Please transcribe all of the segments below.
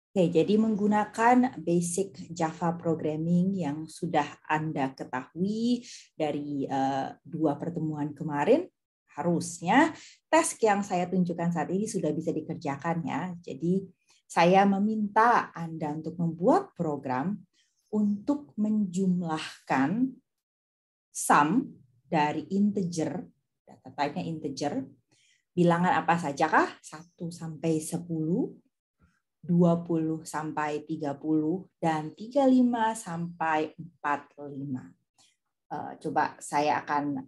Oke, jadi menggunakan basic Java programming yang sudah Anda ketahui dari 2 pertemuan kemarin, harusnya task yang saya tunjukkan saat ini sudah bisa dikerjakan ya. Jadi saya meminta Anda untuk membuat program untuk menjumlahkan sum dari integer, data type-nya integer, bilangan apa saja kah? 1 sampai 10, 20 sampai 30, dan 35 sampai 45. Coba saya akan,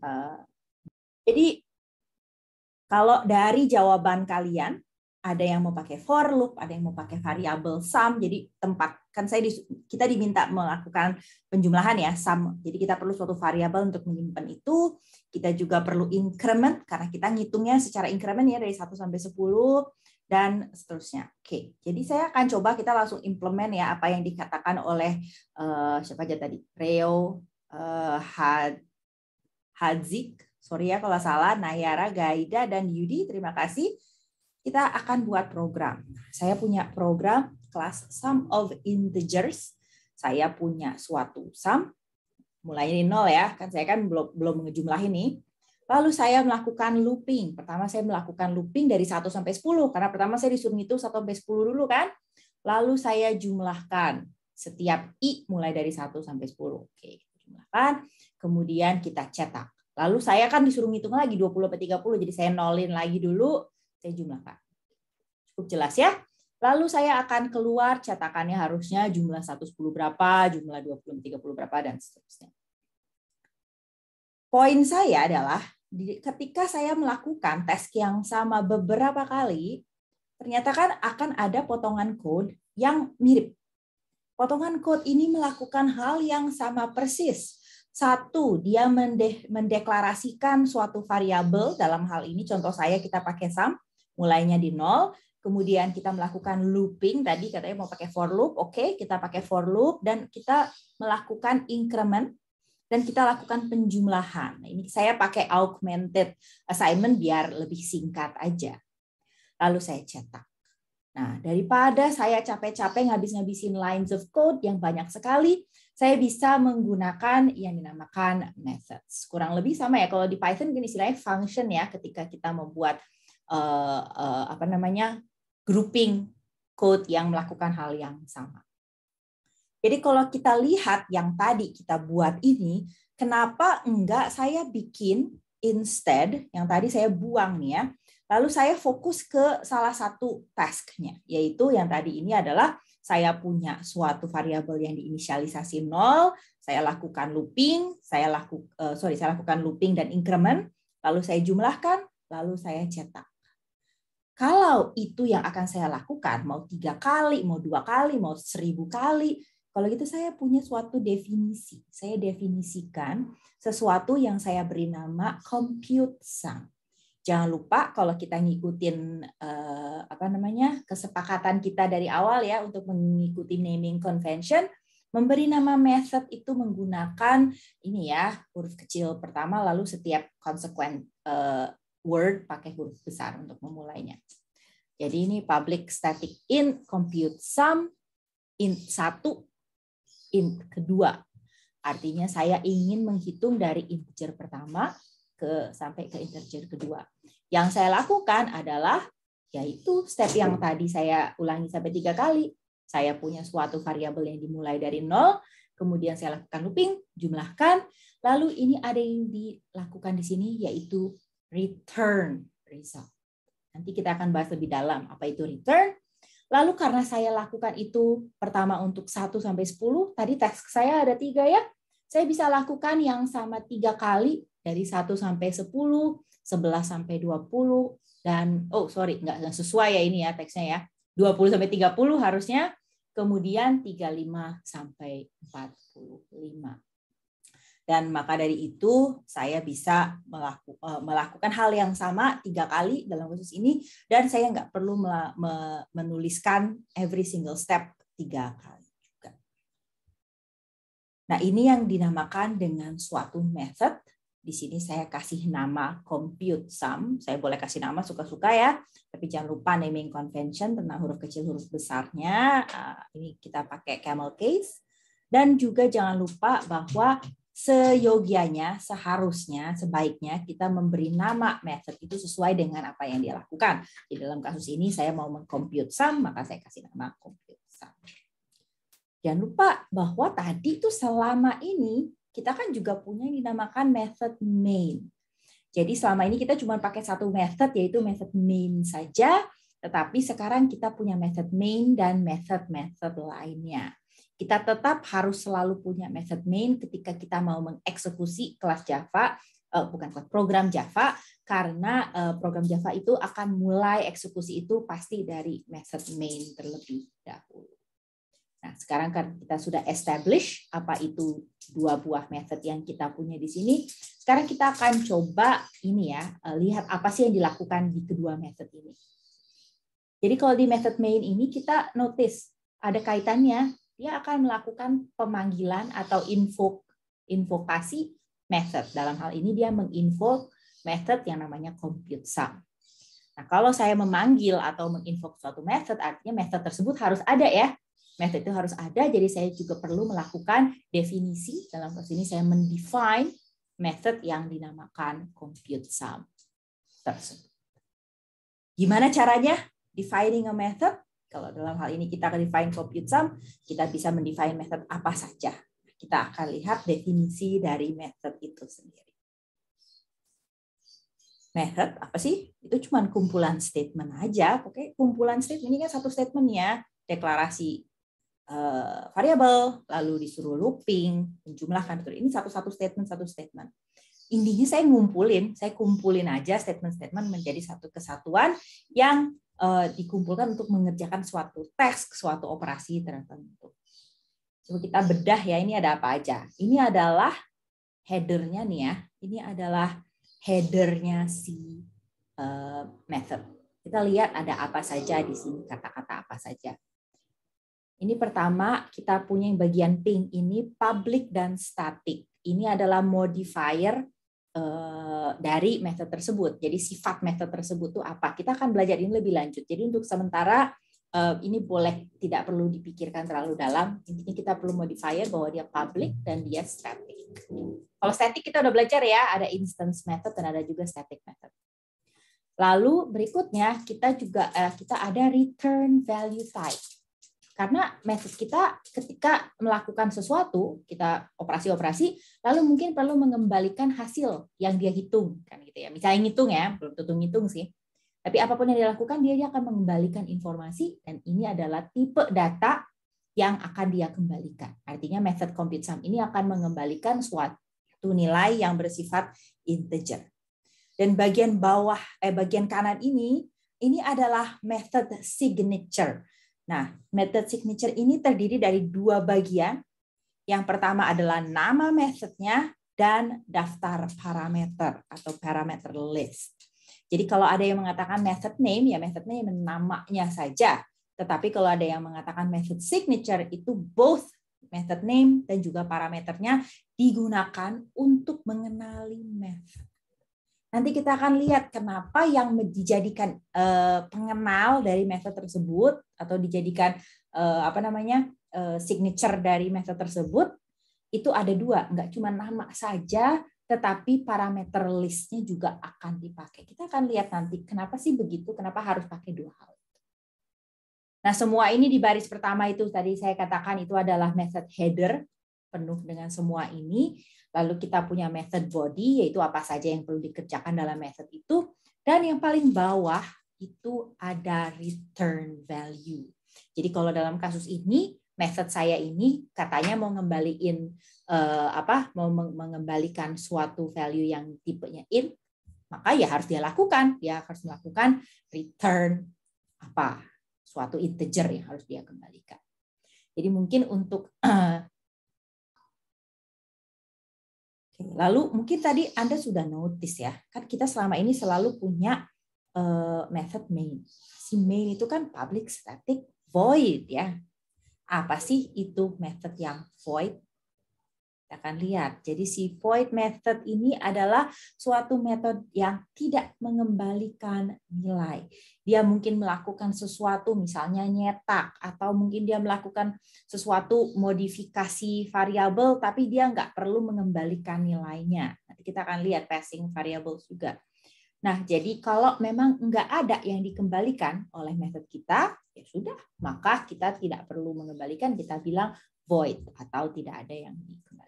jadi kalau dari jawaban kalian, ada yang mau pakai for loop, ada yang mau pakai variabel sum, jadi kan kita diminta melakukan penjumlahan ya, sum. Jadi kita perlu suatu variabel untuk menyimpan itu, kita juga perlu increment, karena kita ngitungnya secara increment ya, dari 1 sampai 10, dan seterusnya. Oke, jadi saya akan coba kita langsung implement ya apa yang dikatakan oleh siapa aja tadi, Reo, Hadzik, sorry ya kalau salah, Nayara, Gaida, dan Yudi, terima kasih. Kita akan buat program. Saya punya program kelas sum of integers. Saya punya suatu sum, mulai dari 0 ya, kan saya kan belum ngejumlahin nih. Lalu saya melakukan looping. Pertama saya melakukan looping dari 1 sampai 10, karena pertama saya disuruh ngitung 1 sampai 10 dulu kan. Lalu saya jumlahkan setiap I mulai dari 1 sampai 10. Oke, jumlahkan. Kemudian kita cetak. Lalu saya kan disuruh ngitung lagi 20 sampai 30, jadi saya nolin lagi dulu, saya jumlahkan. Cukup jelas ya? Lalu saya akan keluar cetakannya harusnya jumlah 110 berapa, jumlah 20 30 berapa, dan seterusnya. Poin saya adalah ketika saya melakukan task yang sama beberapa kali, ternyata kan akan ada potongan code yang mirip. Potongan code ini melakukan hal yang sama persis. Satu, dia mendeklarasikan suatu variabel, dalam hal ini contoh saya kita pakai sum, mulainya di 0, kemudian kita melakukan looping, tadi katanya mau pakai for loop, oke, kita pakai for loop, dan kita melakukan increment, dan kita lakukan penjumlahan. Nah, ini saya pakai augmented assignment biar lebih singkat aja. Lalu saya cetak. Nah, daripada saya capek-capek ngabis-ngabisin lines of code yang banyak sekali, saya bisa menggunakan yang dinamakan methods. Kurang lebih sama ya, kalau di Python gini istilahnya function ya, ketika kita membuat grouping code yang melakukan hal yang sama. Jadi kalau kita lihat yang tadi kita buat ini, kenapa enggak saya bikin instead, yang tadi saya buang nih ya, lalu saya fokus ke salah satu task-nya, yaitu yang tadi ini adalah saya punya suatu variabel yang diinisialisasi 0, saya lakukan looping, saya lakukan looping dan increment, lalu saya jumlahkan, lalu saya cetak. Kalau itu yang akan saya lakukan, mau 3 kali, mau 2 kali, mau 1000 kali, kalau gitu saya punya suatu definisi. Saya definisikan sesuatu yang saya beri nama compute sum. Jangan lupa kalau kita ngikutin kesepakatan kita dari awal ya untuk mengikuti naming convention, memberi nama method itu menggunakan ini ya, huruf kecil pertama lalu setiap consequent word pakai huruf besar untuk memulainya. Jadi ini public static int compute sum int 1 int kedua. Artinya saya ingin menghitung dari integer pertama sampai ke integer kedua. Yang saya lakukan adalah yaitu step yang tadi saya ulangi sampai 3 kali. Saya punya suatu variabel yang dimulai dari 0, kemudian saya lakukan looping, jumlahkan, lalu ini ada yang dilakukan di sini yaitu return result. Nanti kita akan bahas lebih dalam apa itu return. Lalu karena saya lakukan itu pertama untuk 1 sampai 10, tadi task saya ada 3 ya. Saya bisa lakukan yang sama 3 kali dari 1 sampai 10, 11 sampai 20 dan enggak sesuai ya ini ya teksnya ya. 20 sampai 30 harusnya, kemudian 35 sampai 45. Dan maka dari itu saya bisa melakukan hal yang sama 3 kali dalam kasus ini, dan saya nggak perlu menuliskan every single step 3 kali juga. Nah, ini yang dinamakan dengan suatu method Di sini saya kasih nama compute sum. Saya boleh kasih nama suka-suka ya. Tapi jangan lupa naming convention tentang huruf kecil, huruf besarnya. Ini kita pakai camel case. Dan juga jangan lupa bahwa seyogianya, seharusnya, sebaiknya kita memberi nama method itu sesuai dengan apa yang dia lakukan. Di dalam kasus ini saya mau meng-compute sum, maka saya kasih nama compute sum. Jangan lupa bahwa tadi itu selama ini kita kan juga punya yang dinamakan method main. Jadi selama ini kita cuma pakai satu method, yaitu method main saja, tetapi sekarang kita punya method main dan method-method lainnya. Kita tetap harus selalu punya method main ketika kita mau mengeksekusi kelas Java, program Java, karena program Java itu akan mulai eksekusi itu pasti dari method main terlebih dahulu. Nah, sekarang kan kita sudah establish apa itu dua buah method yang kita punya di sini. Sekarang kita akan coba ini ya, lihat apa sih yang dilakukan di kedua method ini. Jadi kalau di method main ini kita notice ada kaitannya, dia akan melakukan pemanggilan atau invokasi method. Dalam hal ini dia menginvoke method yang namanya compute sum. Nah, kalau saya memanggil atau menginvoke suatu method, artinya method tersebut harus ada ya. Method itu harus ada, jadi saya juga perlu melakukan definisi. Dalam kasus ini saya mendefine method yang dinamakan compute sum tersebut. Gimana caranya defining a method? Kalau dalam hal ini kita akan define compute sum, kita bisa mendefine method apa saja. Kita akan lihat definisi dari method itu sendiri. Method apa sih? Itu cuma kumpulan statement aja. Oke, kumpulan statement ini kan satu statement ya, deklarasi variabel, lalu disuruh looping, menjumlahkan. Ini satu statement. Intinya saya kumpulin aja statement-statement menjadi satu kesatuan yang dikumpulkan untuk mengerjakan suatu task, suatu operasi tertentu. Coba kita bedah ya, ini ada apa aja. Ini adalah header-nya nih ya. Ini adalah header-nya si method. Kita lihat ada apa saja di sini, kata-kata apa saja. Ini pertama, kita punya yang bagian pink ini public dan static. Ini adalah modifier dari method tersebut. Jadi sifat method tersebut itu apa? Kita akan belajar ini lebih lanjut. Jadi untuk sementara ini boleh tidak perlu dipikirkan terlalu dalam. Intinya kita perlu modifier bahwa dia public dan dia static. Kalau static kita udah belajar ya, ada instance method dan ada juga static method. Lalu berikutnya kita ada return value type. Karena method kita ketika melakukan sesuatu, kita operasi-operasi, lalu mungkin perlu mengembalikan hasil yang dia hitung, kan gitu ya. Misalnya ngitung ya, belum tentu ngitung sih. Tapi apapun yang dia lakukan, dia akan mengembalikan informasi, dan ini adalah tipe data yang akan dia kembalikan. Artinya method compute sum ini akan mengembalikan suatu nilai yang bersifat integer. Dan bagian kanan ini adalah method signature. Nah, method signature ini terdiri dari dua bagian. Yang pertama adalah nama methodnya dan daftar parameter atau parameter list. Jadi kalau ada yang mengatakan method name, ya method name namanya saja. Tetapi kalau ada yang mengatakan method signature, itu both method name dan juga parameternya digunakan untuk mengenali method. Nanti kita akan lihat kenapa yang dijadikan pengenal dari method tersebut atau dijadikan signature dari method tersebut itu ada dua, nggak cuma nama saja, tetapi parameter listnya juga akan dipakai. Kita akan lihat nanti kenapa sih begitu, kenapa harus pakai dua hal. Nah, semua ini di baris pertama itu tadi saya katakan itu adalah method header penuh dengan semua ini. Lalu kita punya method body, yaitu apa saja yang perlu dikerjakan dalam method itu. Dan yang paling bawah itu ada return value. Jadi kalau dalam kasus ini, method saya ini katanya mau mengembalikan suatu value yang tipenya int, maka ya harus dia lakukan. Dia harus melakukan return suatu integer yang harus dia kembalikan. Jadi mungkin untuk lalu mungkin tadi Anda sudah notice ya, kan kita selama ini selalu punya method main. Si main itu kan public, static, void ya. Apa sih itu method yang void? Kita akan lihat. Jadi si void method ini adalah suatu metode yang tidak mengembalikan nilai. Dia mungkin melakukan sesuatu, misalnya nyetak, atau mungkin dia melakukan sesuatu modifikasi variabel, tapi dia nggak perlu mengembalikan nilainya. Nanti kita akan lihat passing variables juga. Nah, jadi kalau memang nggak ada yang dikembalikan oleh metode kita, ya sudah, maka kita tidak perlu mengembalikan, kita bilang void atau tidak ada yang dikembalikan.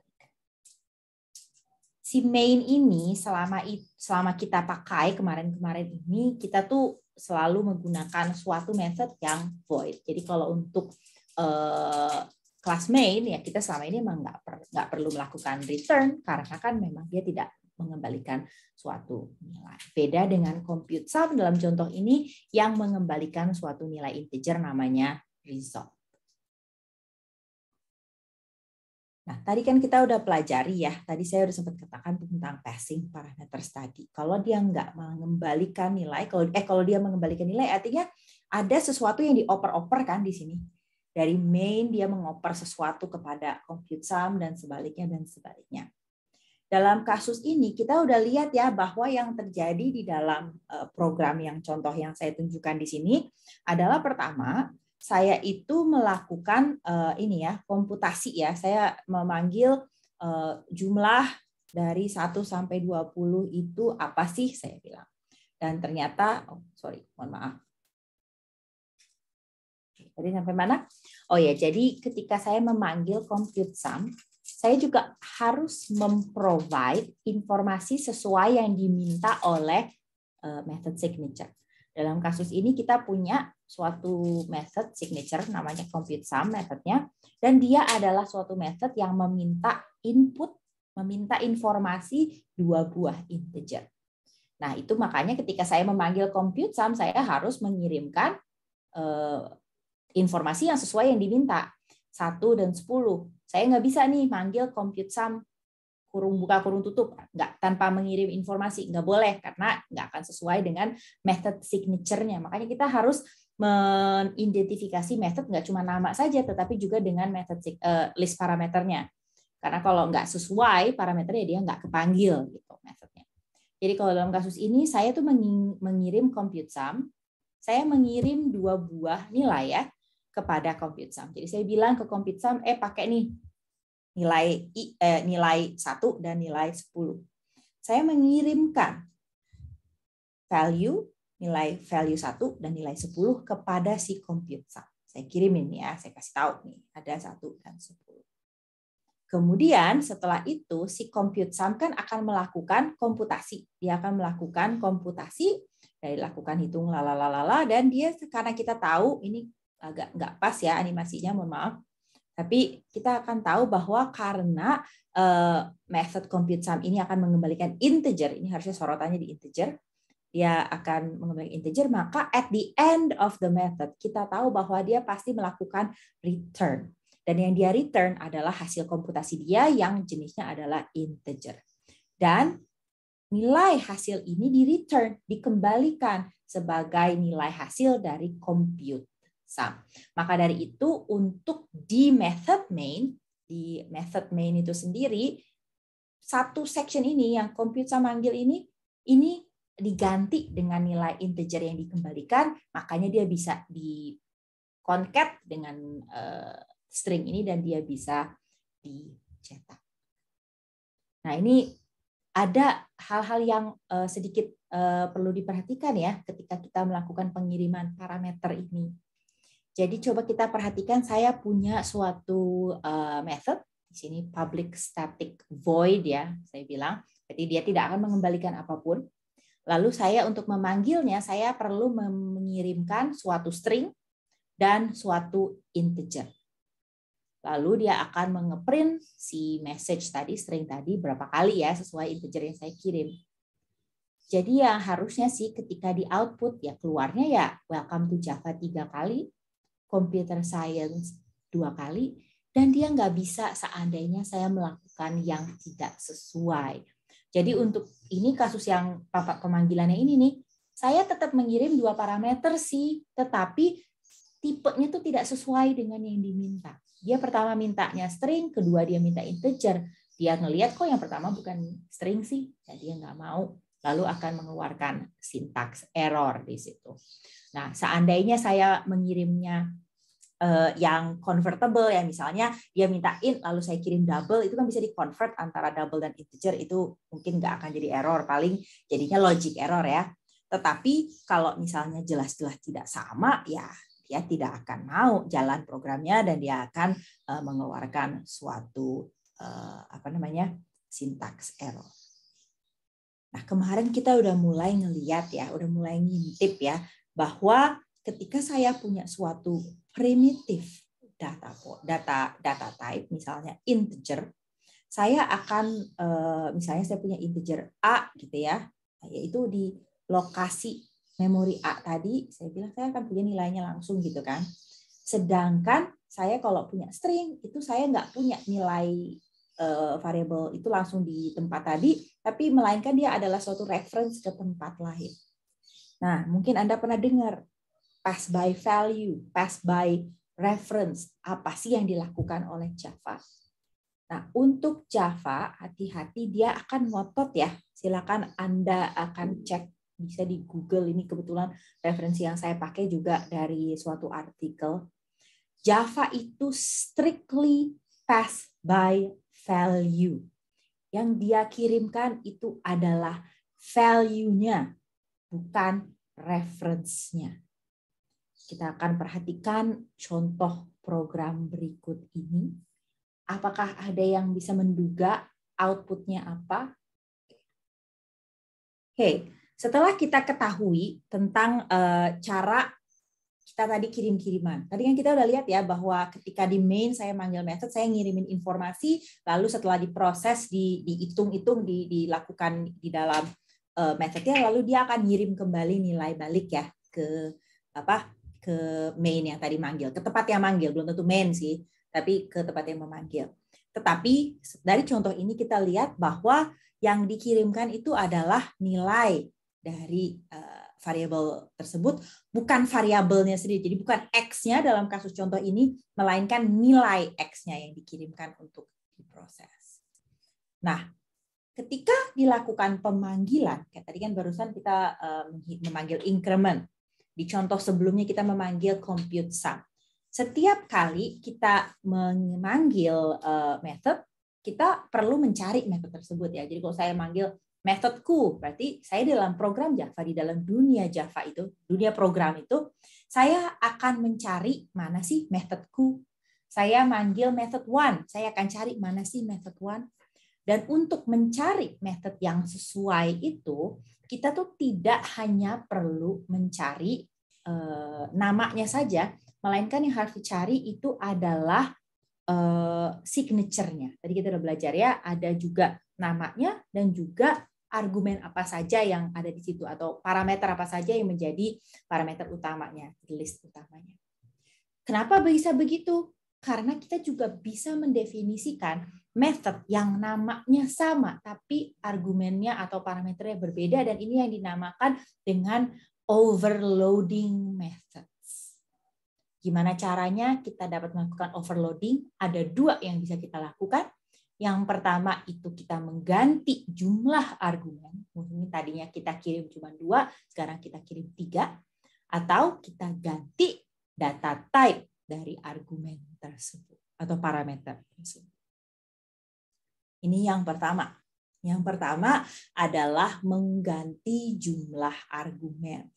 Si main ini selama kita pakai kemarin-kemarin ini, kita tuh selalu menggunakan suatu method yang void. Jadi kalau untuk kelas main ya kita selama ini memang nggak perlu melakukan return karena kan memang dia tidak mengembalikan suatu nilai. Beda dengan compute sum dalam contoh ini yang mengembalikan suatu nilai integer namanya result. Nah, tadi kan kita udah pelajari ya, tadi saya udah sempat katakan tentang passing parameters tadi. Kalau dia nggak mengembalikan nilai, kalau dia mengembalikan nilai artinya ada sesuatu yang dioper-oper kan di sini. Dari main dia mengoper sesuatu kepada compute sum dan sebaliknya. Dalam kasus ini kita udah lihat ya bahwa yang terjadi di dalam program yang contoh yang saya tunjukkan di sini adalah pertama, saya itu melakukan komputasi ya. Saya memanggil jumlah dari 1 sampai 20 itu apa sih saya bilang. Dan ternyata mohon maaf. Tadi sampai mana? Oh ya, jadi ketika saya memanggil compute sum, saya juga harus memprovide informasi sesuai yang diminta oleh method signature. Dalam kasus ini kita punya suatu method signature namanya compute sum methodnya, dan dia adalah suatu method yang meminta informasi 2 buah integer. Nah, itu makanya ketika saya memanggil compute sum, saya harus mengirimkan informasi yang sesuai yang diminta, 1 dan 10. Saya nggak bisa nih manggil compute sum kurung buka kurung tutup, nggak, tanpa mengirim informasi, nggak boleh karena nggak akan sesuai dengan method signature-nya. Makanya kita harus mengidentifikasi method nggak cuma nama saja, tetapi juga dengan method list parameternya. Karena kalau nggak sesuai parameternya dia nggak kepanggil gitu methodnya. Jadi kalau dalam kasus ini saya tuh mengirim compute sum, saya mengirim 2 buah nilai ya kepada compute sum. Jadi saya bilang ke compute sum, pakai nih nilai 1 dan nilai 10. Saya mengirimkan nilai value 1 dan nilai 10 kepada si compute sum. Saya kirimin ya, saya kasih tahu nih, ada 1 dan 10. Kemudian setelah itu si compute sum kan akan melakukan komputasi. Dia akan melakukan komputasi, dari lakukan hitung lalalala, dan dia karena kita tahu ini agak nggak pas ya animasinya, mohon maaf. Tapi kita akan tahu bahwa karena method compute sum ini akan mengembalikan integer, ini harusnya sorotannya di integer, dia akan mengembalikan integer, maka at the end of the method kita tahu bahwa dia pasti melakukan return. Dan yang dia return adalah hasil komputasi dia yang jenisnya adalah integer. Dan nilai hasil ini di-return, dikembalikan sebagai nilai hasil dari compute sum. Maka dari itu untuk di method main itu sendiri, satu section ini yang compute sum manggil ini diganti dengan nilai integer yang dikembalikan, makanya dia bisa di concat dengan string ini dan dia bisa dicetak. Nah, ini ada hal-hal yang sedikit perlu diperhatikan ya ketika kita melakukan pengiriman parameter ini. Jadi coba kita perhatikan, saya punya suatu method di sini public static void ya, saya bilang. Jadi dia tidak akan mengembalikan apapun. Lalu saya untuk memanggilnya saya perlu mengirimkan suatu string dan suatu integer. Lalu dia akan mengeprint si message tadi, string tadi berapa kali ya sesuai integer yang saya kirim. Jadi yang harusnya sih ketika di output ya keluarnya ya welcome to Java 3 kali, computer science 2 kali, dan dia nggak bisa seandainya saya melakukan yang tidak sesuai. Jadi untuk ini kasus yang pemanggilannya ini nih, saya tetap mengirim 2 parameter sih, tetapi tipenya tuh tidak sesuai dengan yang diminta. Dia pertama mintanya string, kedua dia minta integer. dia ngelihat kok yang pertama bukan string sih, jadi dia nggak mau, lalu akan mengeluarkan syntax error di situ. Nah, seandainya saya mengirimnya yang convertible ya, misalnya dia minta int lalu saya kirim double, itu kan bisa di-convert antara double dan integer, itu mungkin nggak akan jadi error, paling jadinya logic error ya. Tetapi kalau misalnya jelas-jelas tidak sama, ya dia tidak akan mau jalan programnya dan dia akan mengeluarkan suatu syntax error. Nah, kemarin kita udah mulai ngeliat ya, udah mulai ngintip ya, bahwa ketika saya punya suatu primitive data type, misalnya integer, saya akan misalnya saya punya integer A gitu ya, yaitu di lokasi memori A tadi, saya bilang saya akan punya nilainya langsung gitu kan. Sedangkan saya kalau punya string itu saya nggak punya nilai variabel itu langsung di tempat tadi, tapi melainkan dia adalah suatu reference ke tempat lain. Nah, mungkin Anda pernah dengar pass by value, pass by reference, apa sih yang dilakukan oleh Java? Nah, untuk Java, hati-hati dia akan ngotot ya. Silakan Anda akan cek, bisa di Google, ini kebetulan referensi yang saya pakai juga dari suatu artikel. Java itu strictly pass by value. Yang dia kirimkan itu adalah value-nya, bukan reference-nya. Kita akan perhatikan contoh program berikut ini. Apakah ada yang bisa menduga output-nya apa? Oke, setelah kita ketahui tentang cara kita tadi kirim-kiriman. Tadi kan kita udah lihat ya bahwa ketika di main saya manggil method, saya ngirimin informasi, lalu setelah diproses, dihitung-hitung, dilakukan di dalam methodnya, lalu dia akan ngirim kembali nilai balik ya ke main yang tadi manggil, ke tempat yang manggil, belum tentu main sih, tapi ke tempat yang memanggil. Tetapi dari contoh ini kita lihat bahwa yang dikirimkan itu adalah nilai dari variabel tersebut, bukan variabelnya sendiri. Jadi bukan X-nya dalam kasus contoh ini, melainkan nilai X-nya yang dikirimkan untuk diproses. Nah, ketika dilakukan pemanggilan, kayak tadi kan barusan kita memanggil increment. Di contoh sebelumnya kita memanggil compute sum. Setiap kali kita memanggil method, kita perlu mencari method tersebut ya. Jadi kalau saya manggil methodku, berarti saya dalam program Java, di dalam dunia Java itu, dunia program itu, saya akan mencari mana sih methodku. Saya manggil method one, saya akan cari mana sih method one. Dan untuk mencari method yang sesuai itu, kita tuh tidak hanya perlu mencari namanya saja, melainkan yang harus dicari itu adalah signature-nya. Tadi kita udah belajar ya, ada juga namanya dan juga argumen apa saja yang ada di situ atau parameter apa saja yang menjadi parameter utamanya, list utamanya. Kenapa bisa begitu? Karena kita juga bisa mendefinisikan method yang namanya sama tapi argumennya atau parameternya berbeda, dan ini yang dinamakan dengan overloading methods. Gimana caranya kita dapat melakukan overloading? Ada dua yang bisa kita lakukan. Yang pertama itu kita mengganti jumlah argumen. Mungkin tadinya kita kirim cuma 2, sekarang kita kirim 3. Atau kita ganti data type dari argumen tersebut atau parameter tersebut. Ini yang pertama. Yang pertama adalah mengganti jumlah argumen.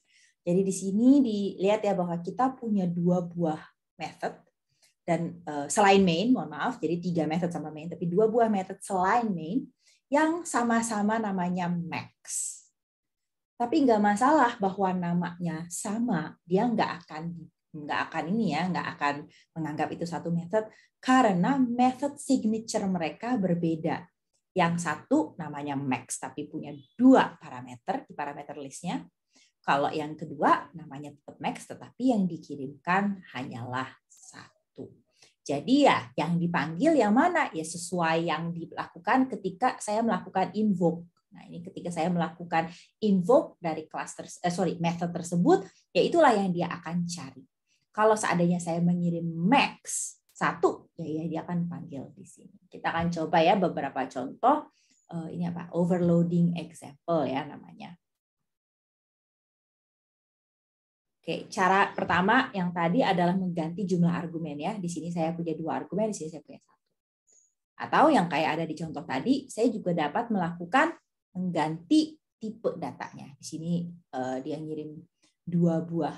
Jadi di sini dilihat ya bahwa kita punya 2 buah method. Dan selain main, mohon maaf, jadi 3 method sama main, tapi 2 buah method selain main yang sama-sama namanya max. Tapi nggak masalah bahwa namanya sama, dia nggak akan menganggap itu satu method karena method signature mereka berbeda. Yang satu namanya max tapi punya 2 parameter di parameter listnya. Kalau yang kedua namanya tetap max tetapi yang dikirimkan hanyalah 1. Jadi ya yang dipanggil yang mana? Ya sesuai yang dilakukan ketika saya melakukan invoke. Nah, ini ketika saya melakukan invoke dari method tersebut, ya itulah yang dia akan cari. Kalau seandainya saya mengirim max, 1, ya dia akan panggil di sini. Kita akan coba ya beberapa contoh. Ini apa? Overloading example ya namanya. Oke, cara pertama yang tadi adalah mengganti jumlah argumen ya. Di sini saya punya 2 argumen, di sini saya punya 1. Atau yang kayak ada di contoh tadi, saya juga dapat melakukan mengganti tipe datanya. Di sini dia ngirim 2 buah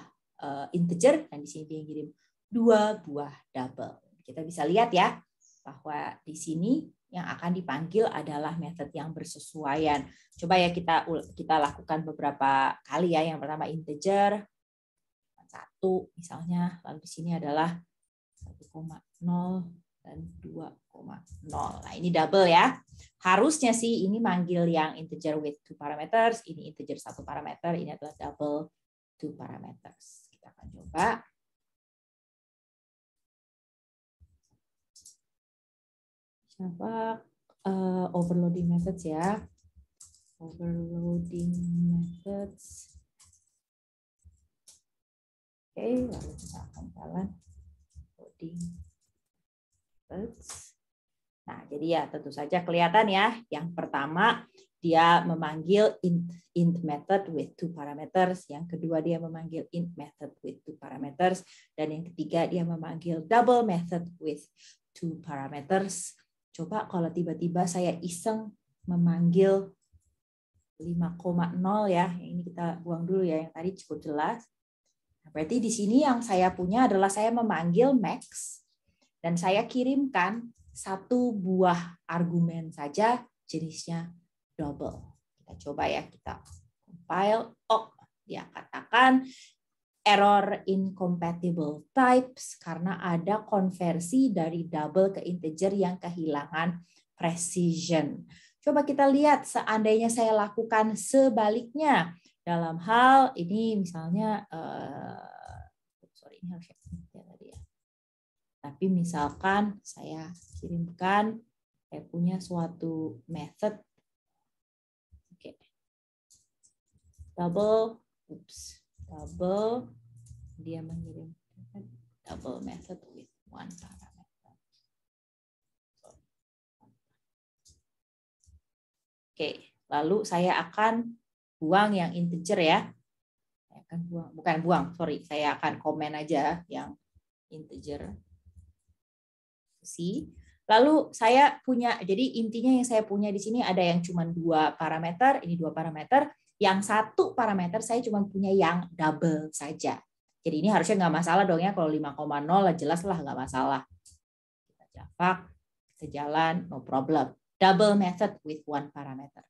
integer dan di sini dia ngirim 2 buah double. Kita bisa lihat ya bahwa di sini yang akan dipanggil adalah method yang bersesuaian. Coba ya kita lakukan beberapa kali ya. Yang pertama integer 1 misalnya, lalu di sini adalah 1,0 dan 2,0. Nah, ini double ya. Harusnya sih ini manggil yang integer with 2 parameters, ini integer 1 parameter, ini adalah double 2 parameters. Kita akan coba. Coba overloading methods ya. Overloading methods. Oke, lalu kita akan jalan loading methods. Nah, jadi ya tentu saja kelihatan ya. Yang pertama dia memanggil int method with 2 parameters, yang kedua dia memanggil int method with 2 parameters, dan yang ketiga dia memanggil double method with 2 parameters. Coba kalau tiba-tiba saya iseng memanggil 5,0 ya. Yang ini kita buang dulu ya, yang tadi cukup jelas. Berarti di sini yang saya punya adalah saya memanggil max dan saya kirimkan 1 buah argumen saja jenisnya double. Kita coba ya, kita compile. Oh, dia katakan error incompatible types karena ada konversi dari double ke integer yang kehilangan precision. Coba kita lihat seandainya saya lakukan sebaliknya. Dalam hal ini misalnya, ini harusnya tadi ya. Tapi misalkan saya kirimkan, saya punya suatu method, oke, double, dia mengirim double method with 1 parameter. Oke, lalu saya akan buang yang integer ya. Saya akan buang, saya akan komen aja yang integer. Lalu saya punya, jadi intinya yang saya punya di sini ada yang cuma 2 parameter, ini 2 parameter, yang 1 parameter saya cuma punya yang double saja. Jadi ini harusnya nggak masalah dong ya, kalau 5,0 jelas lah nggak masalah. Kita jafak, kita jalan, no problem. Double method with 1 parameter.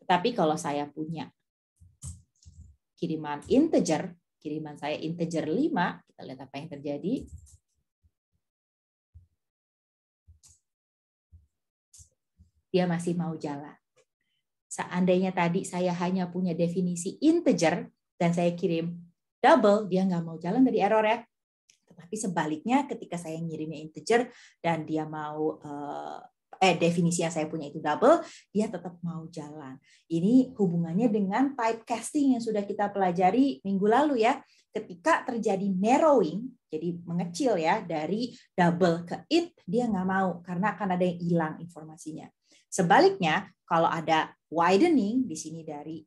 Tetapi kalau saya punya kiriman integer, kiriman saya integer 5, kita lihat apa yang terjadi. Dia masih mau jalan. Seandainya tadi saya hanya punya definisi integer dan saya kirim double, dia nggak mau jalan dari error ya. Tetapi sebaliknya ketika saya ngirimnya integer dan dia mau definisi yang saya punya itu double, dia tetap mau jalan. Ini hubungannya dengan typecasting yang sudah kita pelajari minggu lalu ya. Ketika terjadi narrowing, jadi mengecil ya dari double ke int, dia nggak mau karena akan ada yang hilang informasinya. Sebaliknya, kalau ada widening di sini dari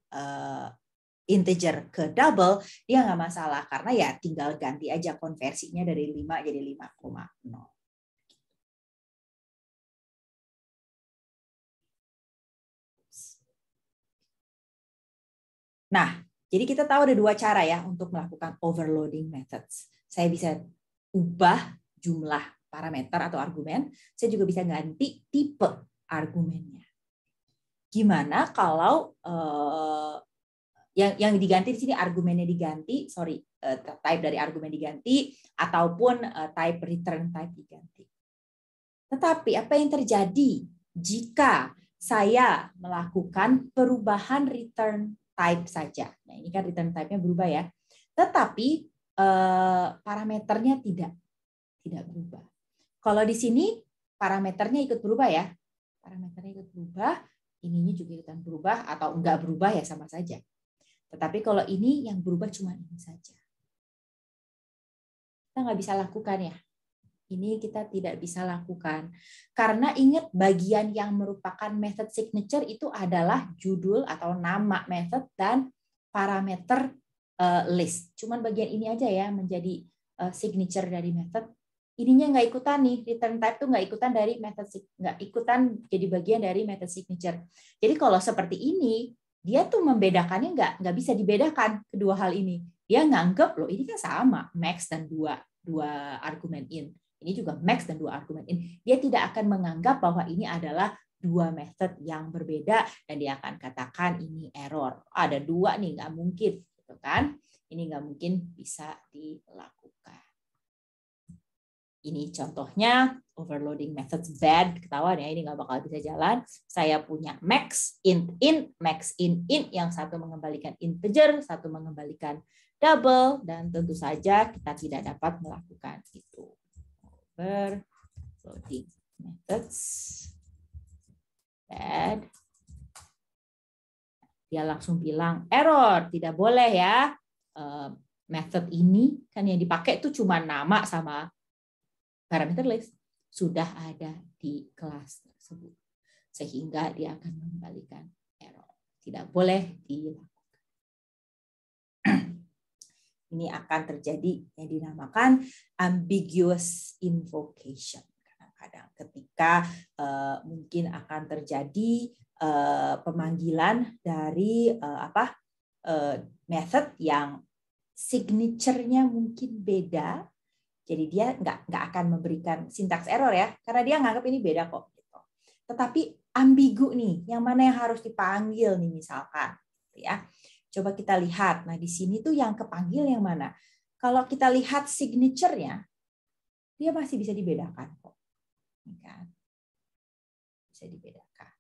integer ke double, dia nggak masalah karena ya tinggal ganti aja konversinya dari 5 jadi 5,0. Nah, jadi kita tahu ada 2 cara ya untuk melakukan overloading methods. Saya bisa ubah jumlah parameter atau argumen, saya juga bisa ganti tipe argumennya. Gimana kalau yang diganti di sini argumennya diganti, type dari argumen diganti ataupun type return type diganti. Tetapi apa yang terjadi jika saya melakukan perubahan return type saja? Nah, ini kan return type-nya berubah ya. Tetapi parameternya tidak berubah. Kalau di sini parameternya ikut berubah ya. Parameternya ikut berubah, ininya juga ikutan berubah atau enggak berubah ya sama saja. Tetapi kalau ini yang berubah cuma ini saja. Kita nggak bisa lakukan ya. Ini kita tidak bisa lakukan. Karena ingat bagian yang merupakan method signature itu adalah judul atau nama method dan parameter list. Cuman bagian ini aja ya menjadi signature dari method. Ininya nggak ikutan nih, return type tuh nggak ikutan dari method, nggak ikutan jadi bagian dari method signature. Jadi kalau seperti ini, dia tuh membedakannya nggak bisa dibedakan kedua hal ini. Dia nganggep loh ini kan sama max dan dua argumen in. Ini juga max dan dua argumen in. Dia tidak akan menganggap bahwa ini adalah dua method yang berbeda dan dia akan katakan ini error. Ada dua nih, nggak mungkin, gitu kan? Ini nggak mungkin bisa dilakukan. Ini contohnya overloading methods bad, ketahuan ya ini nggak bakal bisa jalan. Saya punya max int max int yang satu mengembalikan integer, satu mengembalikan double, dan tentu saja kita tidak dapat melakukan itu. Overloading methods bad. Dia langsung bilang error, tidak boleh ya. Method ini kan yang dipakai itu cuma nama sama parameter list sudah ada di kelas tersebut, sehingga dia akan mengembalikan error. Tidak boleh dilakukan. Ini akan terjadi yang dinamakan ambiguous invocation. Kadang-kadang ketika mungkin akan terjadi pemanggilan dari method yang signature-nya mungkin beda. Jadi dia nggak akan memberikan syntax error ya, karena dia nganggap ini beda kok. Gitu. Tetapi ambigu nih, yang mana yang harus dipanggil nih misalkan, ya. Coba kita lihat. Nah di sini tuh yang kepanggil yang mana? Kalau kita lihat signature-nya, dia masih bisa dibedakan kok. Kan? Bisa dibedakan.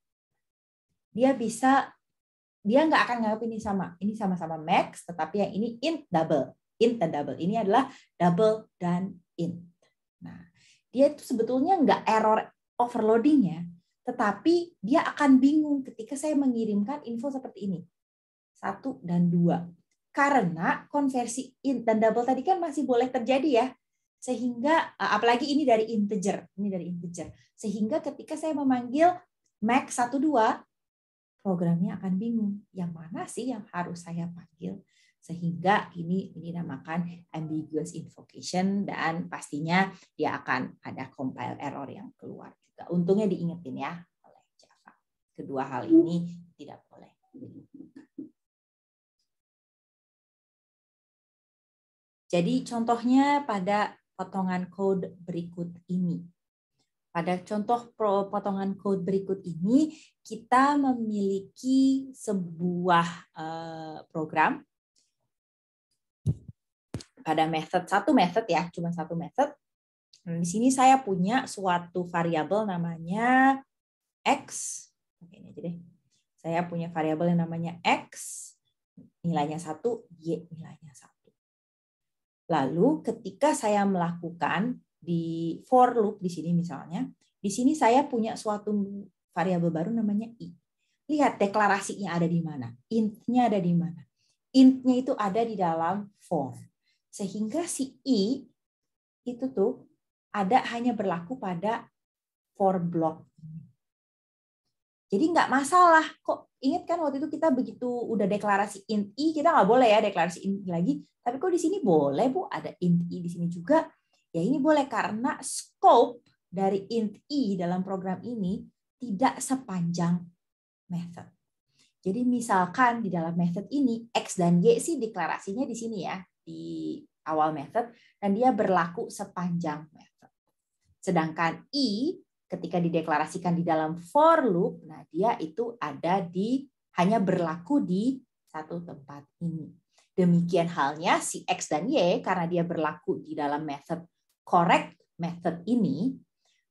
Dia nggak akan nganggap ini sama. Ini sama-sama max, tetapi yang ini int double. Int dan double. Ini adalah double dan int. Nah, dia itu sebetulnya nggak error overloading ya, tetapi dia akan bingung ketika saya mengirimkan info seperti ini. 1 dan 2. Karena konversi int dan double tadi kan masih boleh terjadi ya. Sehingga, apalagi ini dari integer. Ini dari integer. Sehingga ketika saya memanggil max 1, 2, programnya akan bingung. Yang mana sih yang harus saya panggil? Sehingga ini dinamakan ambiguous invocation dan pastinya dia akan ada compile error yang keluar juga. Untungnya diingetin ya oleh Java. Kedua hal ini tidak boleh. Jadi contohnya pada potongan code berikut ini. Pada contoh potongan code berikut ini kita memiliki sebuah program pada satu method ya, cuma satu method. Nah, di sini saya punya suatu variabel namanya x. Ini aja deh. Saya punya variabel yang namanya x, nilainya 1, y nilainya 1. Lalu ketika saya melakukan di for loop di sini misalnya, di sini saya punya suatu variabel baru namanya i. Lihat deklarasinya ada di mana, int-nya ada di mana. Int-nya itu ada di dalam for. Sehingga si i itu tuh hanya berlaku pada for block. Jadi nggak masalah kok. Ingat kan waktu itu kita begitu udah deklarasi int i, kita nggak boleh ya deklarasi int i lagi. Tapi kok di sini boleh Bu, ada int i di sini juga. Ya ini boleh karena scope dari int i dalam program ini tidak sepanjang method. Jadi misalkan di dalam method ini x dan y sih deklarasinya di sini ya, di awal method, dan dia berlaku sepanjang method. Sedangkan i ketika dideklarasikan di dalam for loop, nah dia itu hanya berlaku di satu tempat ini. Demikian halnya si x dan y karena dia berlaku di dalam method correct method ini,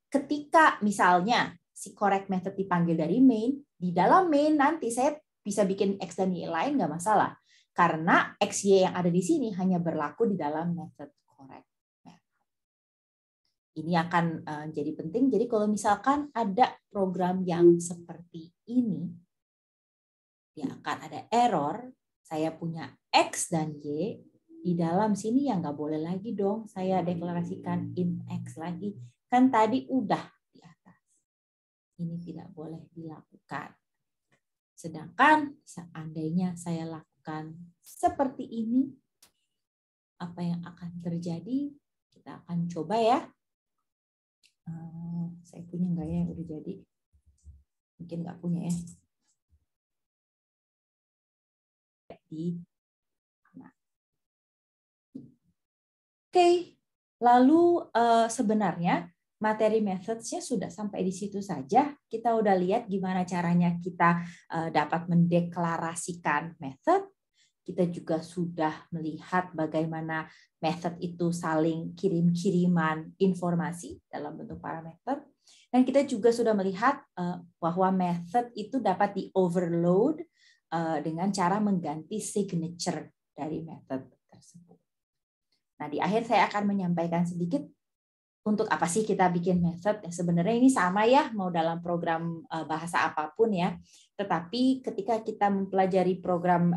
ketika misalnya si correct method dipanggil dari main, di dalam main nanti saya bisa bikin x dan y lain nggak masalah. Karena x, y yang ada di sini hanya berlaku di dalam method correct. Ini akan jadi penting. Jadi kalau misalkan ada program yang seperti ini, dia akan ada error. Saya punya x dan y Di dalam sini ya nggak boleh lagi dong saya deklarasikan int X lagi. Kan tadi udah di atas. Ini tidak boleh dilakukan. Sedangkan seandainya saya lakukan seperti ini, apa yang akan terjadi? Kita akan coba ya. Saya punya nggak ya yang udah jadi? Mungkin nggak punya ya. Oke, lalu sebenarnya materi methods-nya sudah sampai di situ saja. Kita udah lihat gimana caranya kita dapat mendeklarasikan method. Kita juga sudah melihat bagaimana method itu saling kirim-kiriman informasi dalam bentuk parameter. Dan kita juga sudah melihat bahwa method itu dapat di-overload dengan cara mengganti signature dari method tersebut. Nah, di akhir saya akan menyampaikan sedikit untuk apa sih kita bikin method. Sebenarnya ini sama ya, mau dalam program bahasa apapun ya. Tetapi ketika kita mempelajari program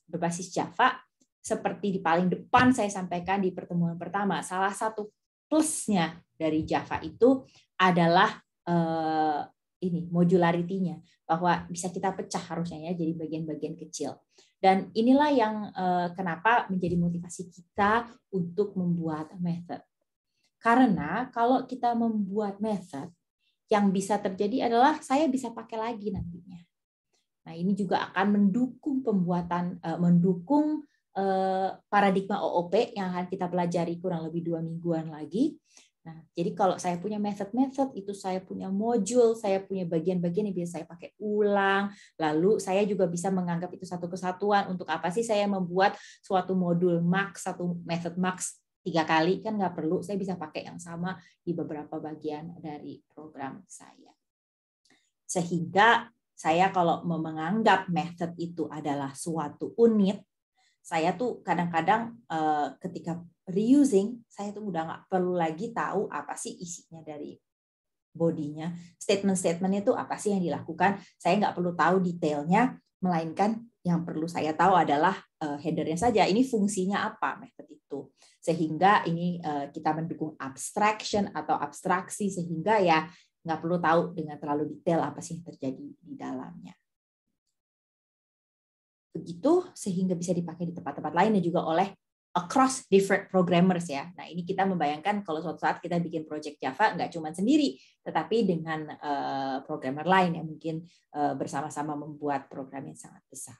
berbasis Java, seperti di paling depan saya sampaikan di pertemuan pertama, salah satu plusnya dari Java itu adalah ini modularity-nya, bahwa bisa kita pecah harusnya ya jadi bagian-bagian kecil. Dan inilah yang kenapa menjadi motivasi kita untuk membuat method. Karena kalau kita membuat method, yang bisa terjadi adalah saya bisa pakai lagi nantinya. Nah, ini juga akan mendukung mendukung paradigma OOP yang akan kita pelajari kurang lebih 2 mingguan lagi. Nah, jadi kalau saya punya method-method, itu saya punya modul, saya punya bagian-bagian yang bisa saya pakai ulang, lalu saya juga bisa menganggap itu satu kesatuan. Untuk apa sih saya membuat suatu modul max, satu method max 3 kali, kan nggak perlu, saya bisa pakai yang sama di beberapa bagian dari program saya. Sehingga saya kalau menganggap method itu adalah suatu unit, saya tuh kadang-kadang ketika reusing, saya tuh udah nggak perlu lagi tahu apa sih isinya dari bodinya, statement-statementnya itu apa sih yang dilakukan, saya nggak perlu tahu detailnya, melainkan yang perlu saya tahu adalah headernya saja, ini fungsinya apa method itu, sehingga ini kita mendukung abstraction atau abstraksi, sehingga ya nggak perlu tahu dengan terlalu detail apa sih yang terjadi di dalamnya. Begitu sehingga bisa dipakai di tempat-tempat lain dan juga oleh across different programmers ya. Nah, ini kita membayangkan kalau suatu saat kita bikin project Java nggak cuma sendiri, tetapi dengan programmer lain yang mungkin bersama-sama membuat program yang sangat besar.